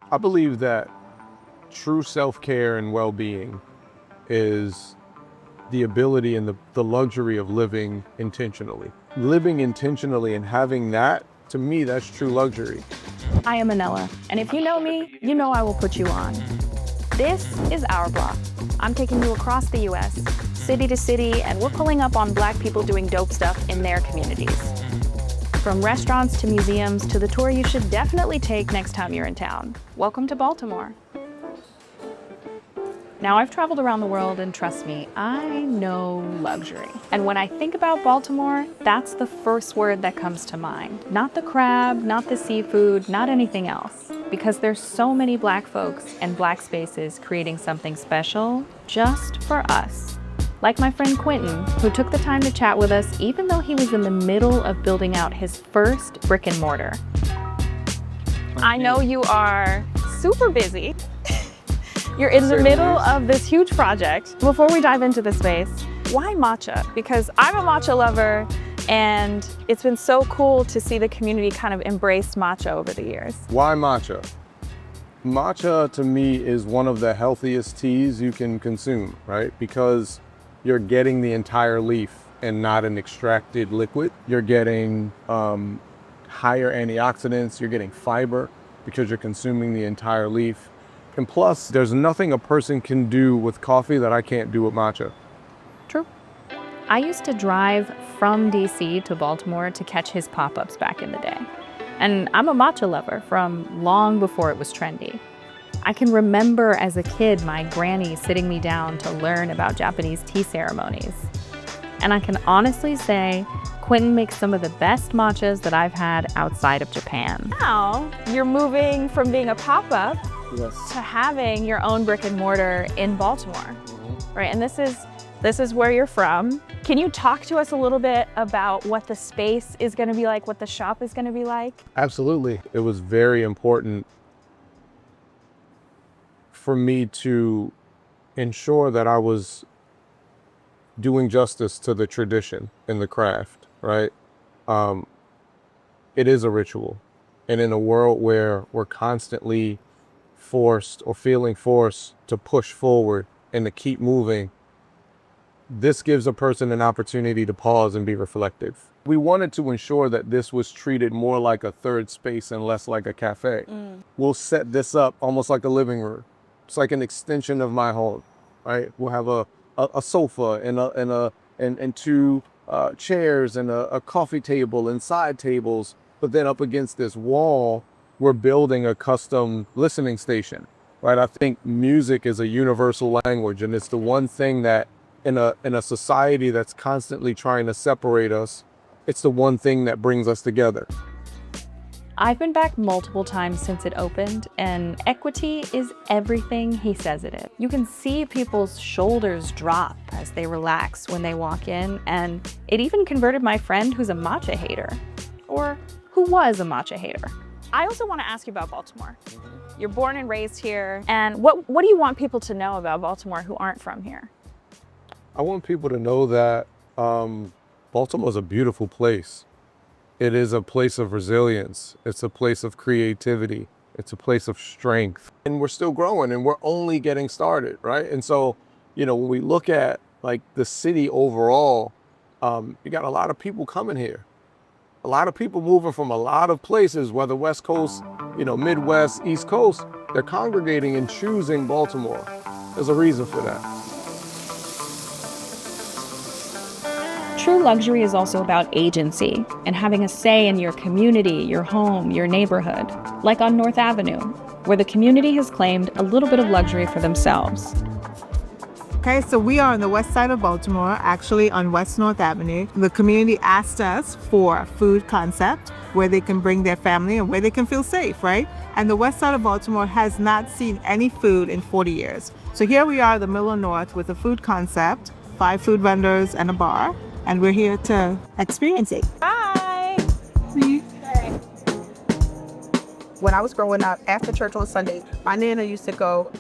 I believe that true self-care and well-being is the ability and the luxury of living intentionally. Living intentionally and having that, to me, that's true luxury. I am Manila, and if you know me, you know I will put you on. This is Our Block. I'm taking you across the US, city to city, and we're pulling up on Black people doing dope stuff in their communities. From restaurants to museums to the tour you should definitely take next time you're in town. Welcome to Baltimore. Now, I've traveled around the world, and trust me, I know luxury. And when I think about Baltimore, that's the first word that comes to mind. Not the crab, not the seafood, not anything else. Because there's so many Black folks and Black spaces creating something special just for us. Like my friend Quentin, who took the time to chat with us even though he was in the middle of building out his first brick and mortar. I know you are super busy. You're in the middle of this huge project. Before we dive into the space, why matcha? Because I'm a matcha lover, and it's been so cool to see the community kind of embrace matcha over the years. Why matcha? Matcha to me is one of the healthiest teas you can consume, right? Because you're getting the entire leaf and not an extracted liquid. You're getting higher antioxidants, you're getting fiber because you're consuming the entire leaf. And plus, there's nothing a person can do with coffee that I can't do with matcha. True. I used to drive from DC to Baltimore to catch his pop-ups back in the day. And I'm a matcha lover from long before it was trendy. I can remember as a kid my granny sitting me down to learn about Japanese tea ceremonies. And I can honestly say, Quentin makes some of the best matchas that I've had outside of Japan. Now, you're moving from being a pop-up to having your own brick and mortar in Baltimore, right? And this is where you're from. Can you talk to us a little bit about what the space is going to be like, what the shop is going to be like? Absolutely. It was very important for me to ensure that I was doing justice to the tradition and the craft, right? It is a ritual. And in a world where we're constantly forced or feeling forced to push forward and to keep moving, this gives a person an opportunity to pause and be reflective. We wanted to ensure that this was treated more like a third space and less like a cafe. We'll set this up almost like a living room. It's like an extension of my home, right? We'll have a sofa and two chairs and a coffee table and side tables, but then up against this wall, we're building a custom listening station, right? I think music is a universal language, and it's the one thing that in a society that's constantly trying to separate us, it's the one thing that brings us together. I've been back multiple times since it opened, and Equitea is everything he says it is. You can see people's shoulders drop as they relax when they walk in, and it even converted my friend who's a matcha hater, or who was a matcha hater. I also want to ask you about Baltimore. You're born and raised here, and what do you want people to know about Baltimore who aren't from here? I want people to know that Baltimore is a beautiful place. It is a place of resilience. It's a place of creativity. It's a place of strength. And we're still growing, and we're only getting started, right? And so, when we look at like the city overall, you got a lot of people coming here. A lot of people moving from a lot of places, whether West Coast, Midwest, East Coast, they're congregating and choosing Baltimore. There's a reason for that. True luxury is also about agency and having a say in your community, your home, your neighborhood. Like on North Avenue, where the community has claimed a little bit of luxury for themselves. Okay, so we are on the west side of Baltimore, actually on West North Avenue. The community asked us for a food concept where they can bring their family and where they can feel safe, right? And the west side of Baltimore has not seen any food in 40 years. So here we are, the middle of North, with a food concept, 5 food vendors and a bar, and we're here to experience it. Bye! When I was growing up, after church on Sunday, my nana used to go,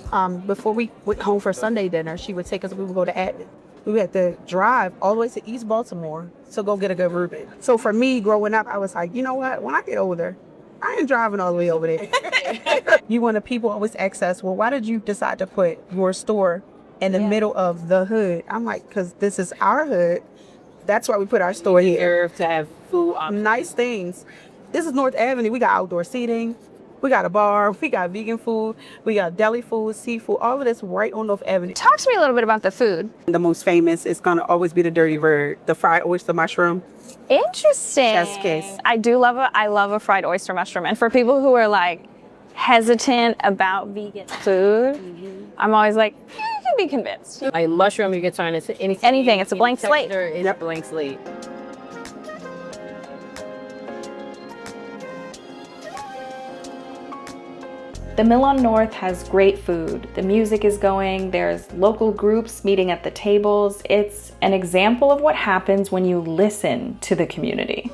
before we went home for Sunday dinner, she would take us, we would go to Atlanta. We had to drive all the way to East Baltimore to go get a good Reuben. So for me, growing up, I was like, you know what? When I get older, I ain't driving all the way over there. You want to people always ask us, well, why did you decide to put your store in the middle of the hood? I'm like, because this is our hood. That's why we put our store here. To have food options. Nice things. This is North Avenue. We got outdoor seating. We got a bar. We got vegan food. We got deli food, seafood, all of this right on North Avenue. Talk to me a little bit about the food. The most famous is going to always be the Dirty Bird, the fried oyster mushroom. Interesting. Chef's kiss. I love a fried oyster mushroom. And for people who are like hesitant about vegan food, I'm always like, you can be convinced. Like mushroom, you can turn into anything. Anything. It's a blank slate. It's a blank slate. The Mill on North has great food. The music is going. There's local groups meeting at the tables. It's an example of what happens when you listen to the community.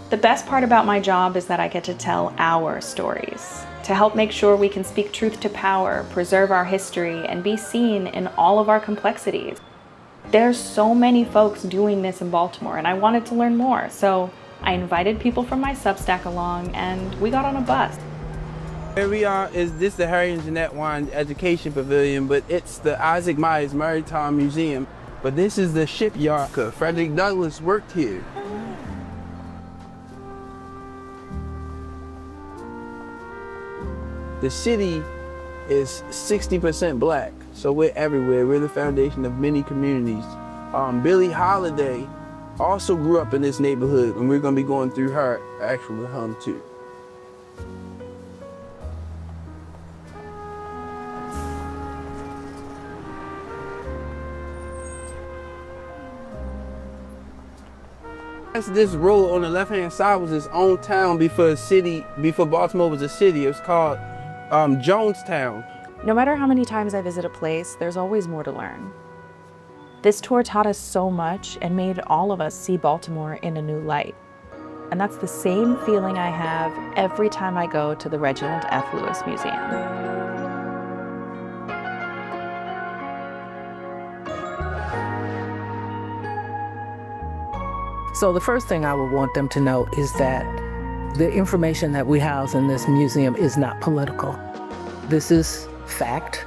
The best part about my job is that I get to tell our stories, to help make sure we can speak truth to power, preserve our history, and be seen in all of our complexities. There's so many folks doing this in Baltimore, and I wanted to learn more, so I invited people from my Substack along, and we got on a bus. Where we are is this the Harry and Jeanette Wine Education Pavilion, but it's the Isaac Myers Maritime Museum. But this is the shipyard. Frederick Douglass worked here. The city is 60% black, so we're everywhere. We're the foundation of many communities. Billie Holiday also grew up in this neighborhood, and we're gonna be going through her actual home too. This road on the left-hand side was its own town before Baltimore was a city. It was called Jonestown. No matter how many times I visit a place, there's always more to learn. This tour taught us so much and made all of us see Baltimore in a new light. And that's the same feeling I have every time I go to the Reginald F. Lewis Museum. So the first thing I would want them to know is that the information that we house in this museum is not political. This is fact,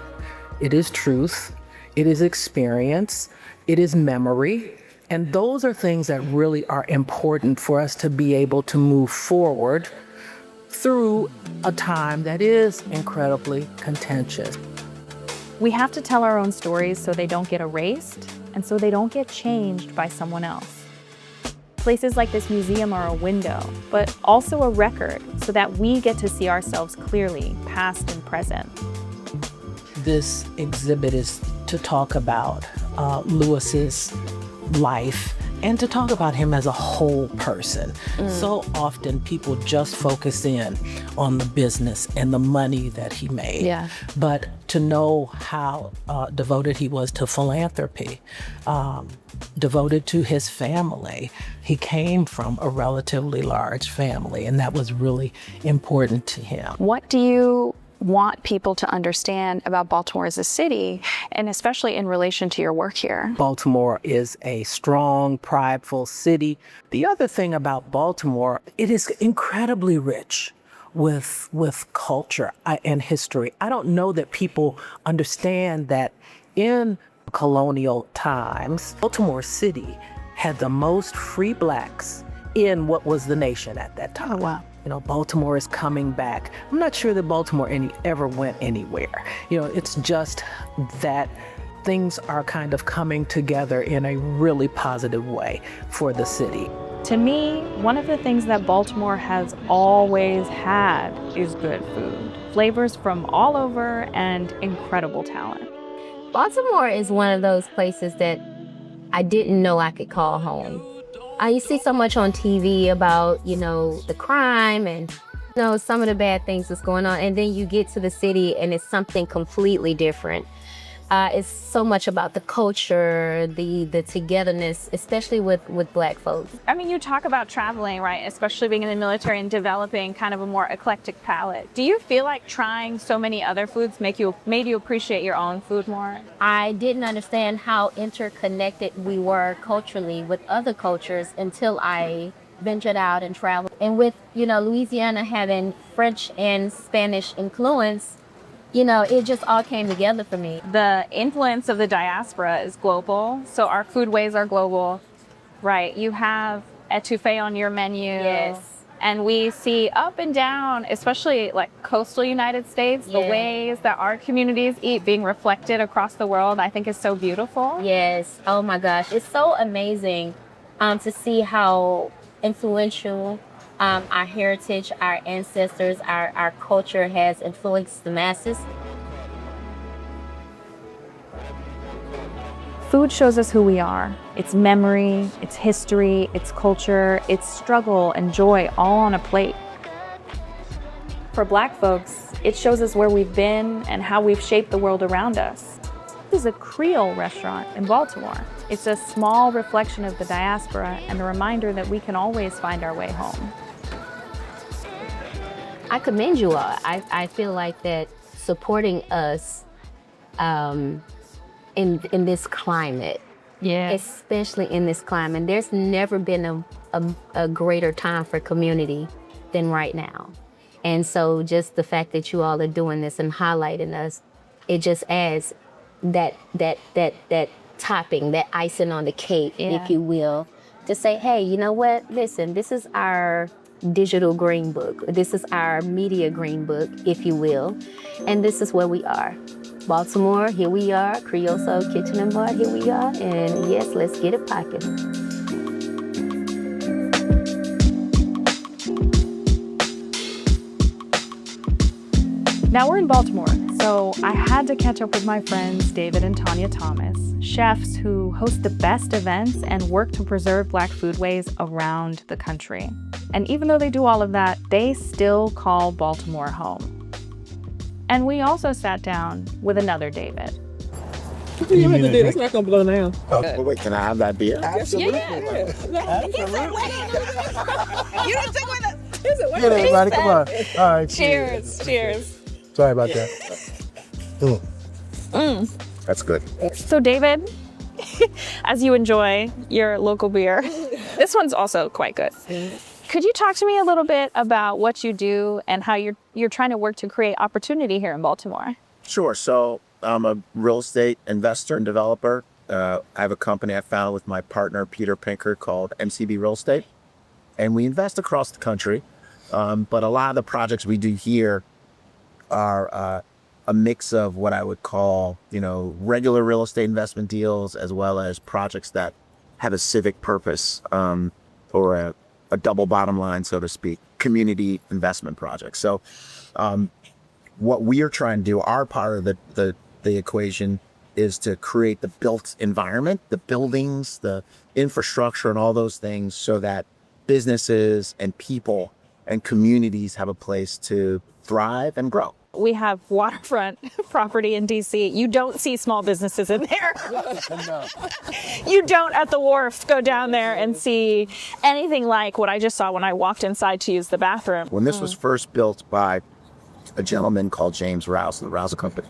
it is truth, it is experience, it is memory, and those are things that really are important for us to be able to move forward through a time that is incredibly contentious. We have to tell our own stories so they don't get erased and so they don't get changed by someone else. Places like this museum are a window, but also a record so that we get to see ourselves clearly, past and present. This exhibit is to talk about Lewis's life and to talk about him as a whole person. So often people just focus in on the business and the money that he made. Yeah. But to know how devoted he was to philanthropy, devoted to his family. He came from a relatively large family, and that was really important to him. What do you want people to understand about Baltimore as a city, and especially in relation to your work here? Baltimore is a strong, prideful city. The other thing about Baltimore, it is incredibly rich with culture and history. I don't know that people understand that in colonial times, Baltimore City had the most free blacks in what was the nation at that time. Oh, wow. You know, Baltimore is coming back. I'm not sure that Baltimore ever went anywhere. You know, it's just that things are kind of coming together in a really positive way for the city. To me, one of the things that Baltimore has always had is good food. Flavors from all over and incredible talent. Baltimore is one of those places that I didn't know I could call home. You see so much on TV about, the crime and, some of the bad things that's going on. And then you get to the city and it's something completely different. It's so much about the culture, the togetherness, especially with Black folks. I mean, you talk about traveling, right? Especially being in the military and developing kind of a more eclectic palate. Do you feel like trying so many other foods made you appreciate your own food more? I didn't understand how interconnected we were culturally with other cultures until I ventured out and traveled. And with, Louisiana having French and Spanish influence, it just all came together for me. The influence of the diaspora is global, so our foodways are global, right? You have etouffee on your menu. Yes. And we see up and down, especially like coastal United States, the ways that our communities eat being reflected across the world, I think is so beautiful. Yes. Oh my gosh. It's so amazing to see how influential our heritage, our ancestors, our culture has influenced the masses. Food shows us who we are. It's memory, it's history, it's culture, it's struggle and joy all on a plate. For Black folks, it shows us where we've been and how we've shaped the world around us. This is a Creole restaurant in Baltimore. It's a small reflection of the diaspora and a reminder that we can always find our way home. I commend you all. I feel like that supporting us in this climate, especially in this climate, there's never been a greater time for community than right now. And so just the fact that you all are doing this and highlighting us, it just adds that topping, that icing on the cake, if you will, to say, hey, you know what? Listen, this is our digital green book. This is our media green book, if you will. And this is where we are. Baltimore, here we are. Creole Soul Kitchen and Bar, here we are. And yes, let's get it poppin'. Now we're in Baltimore, so I had to catch up with my friends David and Tanya Thomas, chefs who host the best events and work to preserve Black foodways around the country. And even though they do all of that, they still call Baltimore home. And we also sat down with another David. What do you mean to do? It's not gonna blow down. Oh, well, wait, can I have that beer? Absolutely. You didn't take with us. Get it, everybody, come on. All right. Cheers, cheers. Sorry about that. That's good. So David, as you enjoy your local beer, this one's also quite good. Could you talk to me a little bit about what you do and how you're trying to work to create opportunity here in Baltimore? Sure. So I'm a real estate investor and developer. I have a company I founded with my partner, Peter Pinker, called MCB Real Estate. And we invest across the country. But a lot of the projects we do here are a mix of what I would call, regular real estate investment deals, as well as projects that have a civic purpose, or a double bottom line, so to speak, community investment projects. So what we are trying to do, our part of the equation, is to create the built environment, the buildings, the infrastructure, and all those things, so that businesses and people and communities have a place to thrive and grow. We have waterfront property in DC. You don't see small businesses in there. No. You don't at the wharf go down there and see anything like what I just saw when I walked inside to use the bathroom. When this was first built by a gentleman called James Rouse, the Rouse Company,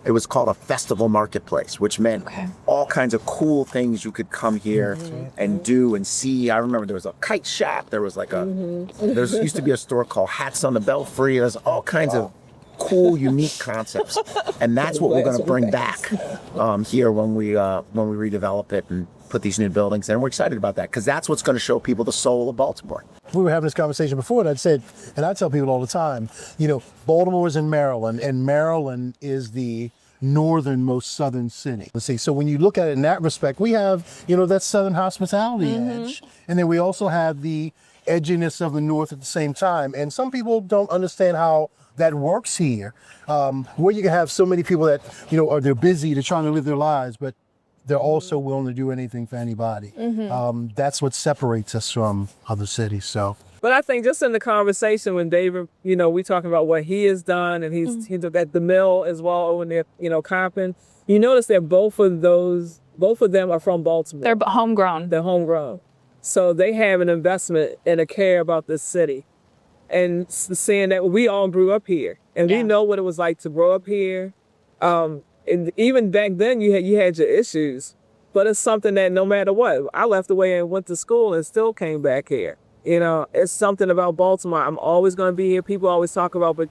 it was called a festival marketplace, which meant all kinds of cool things you could come here and do and see. I remember there was a kite shop. There was like there used to be a store called Hats on the Belfry. There's all kinds of cool, unique concepts, and that's what we're going to bring back here when we redevelop it and put these new buildings in. And we're excited about that because that's what's going to show people the soul of Baltimore. We were having this conversation before, and I said, and I tell people all the time, Baltimore's in Maryland, and Maryland is the northernmost southern city. Let's see. So when you look at it in that respect, we have, that southern hospitality edge, and then we also have the edginess of the north at the same time. And some people don't understand how that works here, where you can have so many people that, they're busy, they're trying to live their lives, but they're also willing to do anything for anybody. That's what separates us from other cities. So But I think just in the conversation when David, we talking about what he has done, and he's at the mill as well over there, Compton. You notice that both of them are from Baltimore. They're homegrown. They're homegrown. So they have an investment and a care about this city. And seeing that we all grew up here, and we know what it was like to grow up here. And even back then you had your issues, but it's something that no matter what, I left away and went to school and still came back here. It's something about Baltimore. I'm always going to be here. People always talk about, but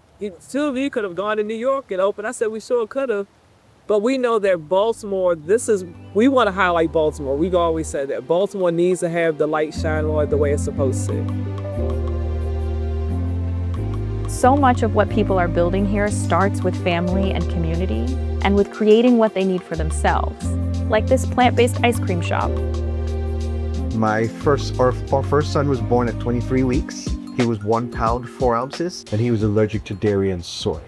two of you could have gone to New York and opened. I said, we sure could have. But we know that Baltimore, we want to highlight Baltimore. We've always said that Baltimore needs to have the light shine on it the way it's supposed to. So much of what people are building here starts with family and community, and with creating what they need for themselves, like this plant-based ice cream shop. Our first son was born at 23 weeks. He was 1 pound, 4 ounces, and he was allergic to dairy and soy.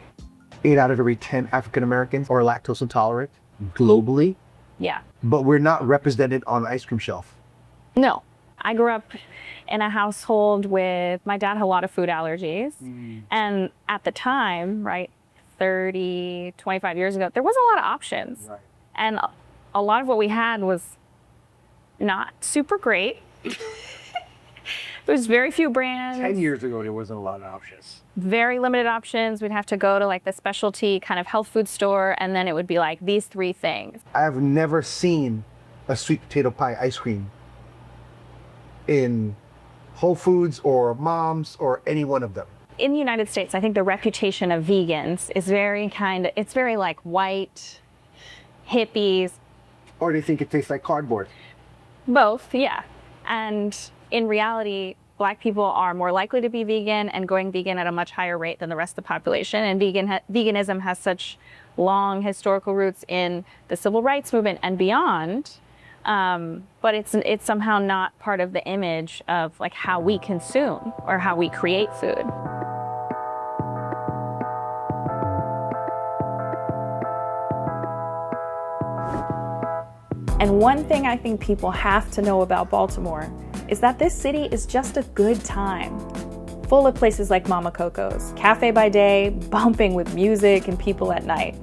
8 out of every 10 African Americans are lactose intolerant globally. Yeah. But we're not represented on the ice cream shelf. No. I grew up in a household with, my dad had a lot of food allergies. And at the time, right, 30, 25 years ago, there wasn't a lot of options. Right. And a lot of what we had was not super great. There's very few brands. 10 years ago, there wasn't a lot of options. Very limited options. We'd have to go to like the specialty kind of health food store, and then it would be like these 3 things. I've never seen a sweet potato pie ice cream in Whole Foods or Mom's or any one of them. In the United States, I think the reputation of vegans is it's very like white, hippies. Or they think it tastes like cardboard. Both, yeah. And in reality, Black people are more likely to be vegan and going vegan at a much higher rate than the rest of the population. And veganism has such long historical roots in the civil rights movement and beyond. But it's somehow not part of the image of like how we consume or how we create food. And one thing I think people have to know about Baltimore is that this city is just a good time, full of places like Mama Coco's, cafe by day, bumping with music and people at night.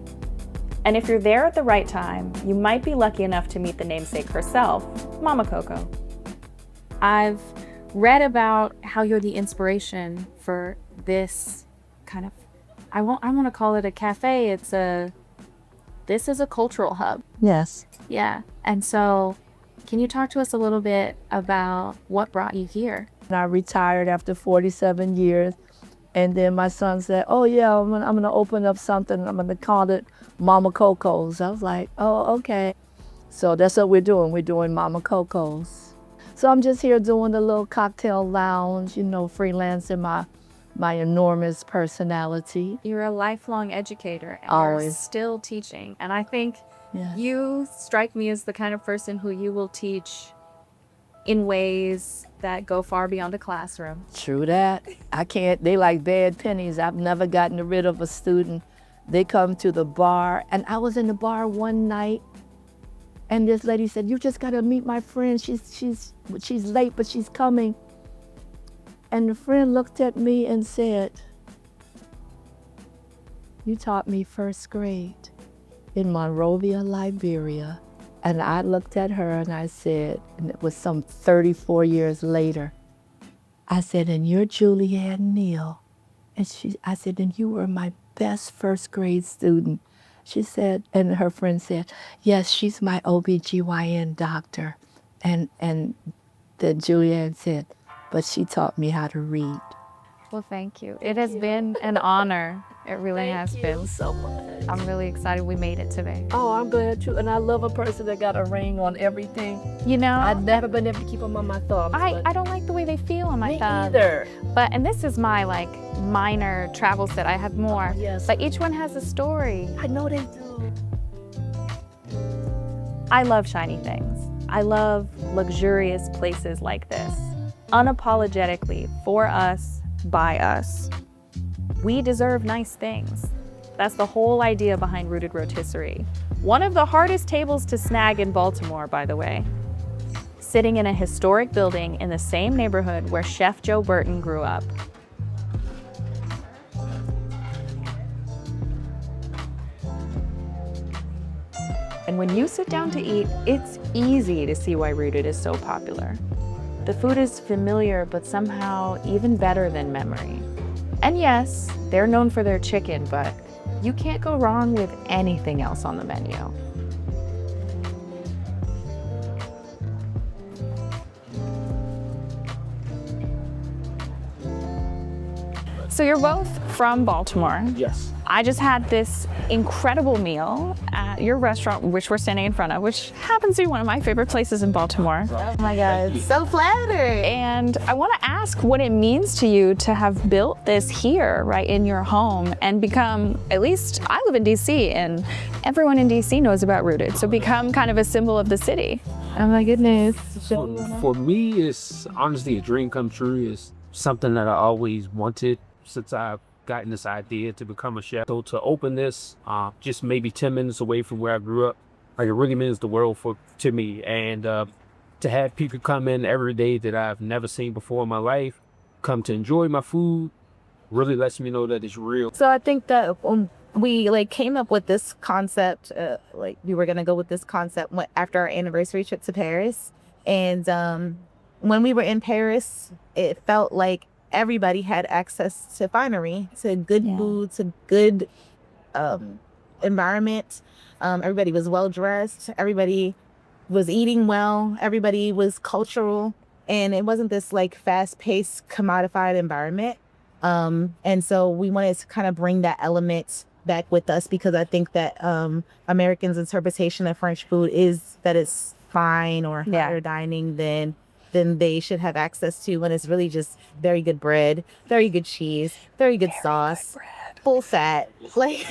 And if you're there at the right time, you might be lucky enough to meet the namesake herself, Mama Koko. I've read about how you're the inspiration for this kind of, I want to call it a cafe. This is a cultural hub. Yes. Yeah. And so can you talk to us a little bit about what brought you here? I retired after 47 years. And then my son said, oh yeah, I'm gonna open up something. I'm gonna call it Mama Coco's. I was like, oh, okay. So that's what we're doing. We're doing Mama Coco's. So I'm just here doing a little cocktail lounge, freelancing my enormous personality. You're a lifelong educator and Always. You're still teaching. And I think you strike me as the kind of person who you will teach in ways that go far beyond a classroom. True that. I can't, they like bad pennies. I've never gotten rid of a student. They come to the bar, and I was in the bar one night, and this lady said, you just gotta meet my friend. She's late, but she's coming. And the friend looked at me and said, you taught me first grade in Monrovia, Liberia. And I looked at her and I said, and it was some 34 years later, I said, and you're Julianne Neal. And I said, and you were my best first grade student. She said, and her friend said, yes, she's my OBGYN doctor. And then Julianne said, but she taught me how to read. Well, thank you. It has been an honor. It really has been. Thank you so much. I'm really excited we made it today. Oh, I'm glad too. And I love a person that got a ring on everything. I've never been able to keep them on my thumbs. I don't like the way they feel on my thumbs. Me either. And this is my minor travel set. I have more. Yes. But each one has a story. I know they do. I love shiny things. I love luxurious places like this. Unapologetically, for us, by us. We deserve nice things. That's the whole idea behind Rooted Rotisserie. One of the hardest tables to snag in Baltimore, by the way. sitting in a historic building in the same neighborhood where Chef Joe Burton grew up. And when you sit down to eat, it's easy to see why Rooted is so popular. The food is familiar, but somehow even better than memory. And yes, they're known for their chicken, but you can't go wrong with anything else on the menu. So you're both from Baltimore. Yes. I just had this incredible meal at your restaurant, which we're standing in front of, which happens to be one of my favorite places in Baltimore. Oh my God, so flattered. And I want to ask what it means to you to have built this here, right in your home, and become, at least I live in DC, and everyone in DC knows about Rooted, so become kind of a symbol of the city. Oh my goodness. For me, it's honestly a dream come true. It's something that I always wanted since I've gotten this idea to become a chef. So to open this, just maybe 10 minutes away from where I grew up, like it really means the world to me. And to have people come in every day that I've never seen before in my life, come to enjoy my food, really lets me know that it's real. So I think that we came up with this concept, we were gonna go with this concept after our anniversary trip to Paris. And when we were in Paris, it felt like everybody had access to finery, to good food, to good environment. Everybody was well dressed. Everybody was eating well. Everybody was cultural, and it wasn't this fast-paced, commodified environment. And so we wanted to kind of bring that element back with us, because I think that Americans' interpretation of French food is that it's fine or higher dining than they should have access to, when it's really just very good bread, very good cheese, very good sauce, full fat, and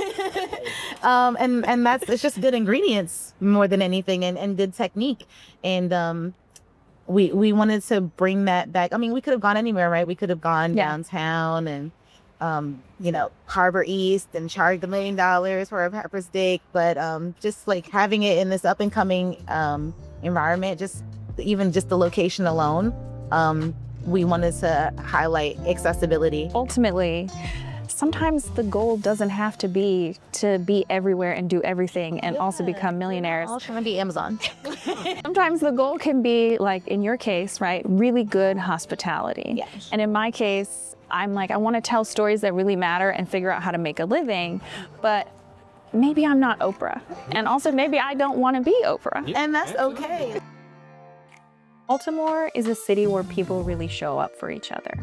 it's just good ingredients more than anything, and good technique. And we wanted to bring that back. I mean, we could have gone anywhere, right? We could have gone downtown and Harbor East and charged $1 million for a pepper steak, but just having it in this up and coming environment, even just the location alone, we wanted to highlight accessibility. Ultimately, sometimes the goal doesn't have to be everywhere and do everything and also become millionaires. All trying to be Amazon. Sometimes the goal can be, like in your case, right, really good hospitality. Yes. And in my case, I want to tell stories that really matter and figure out how to make a living, but maybe I'm not Oprah. And also maybe I don't want to be Oprah. And that's okay. Baltimore is a city where people really show up for each other.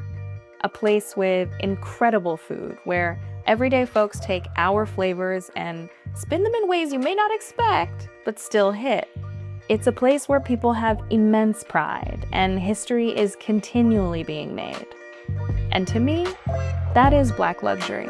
A place with incredible food where everyday folks take our flavors and spin them in ways you may not expect, but still hit. It's a place where people have immense pride and history is continually being made. And to me, that is Black luxury.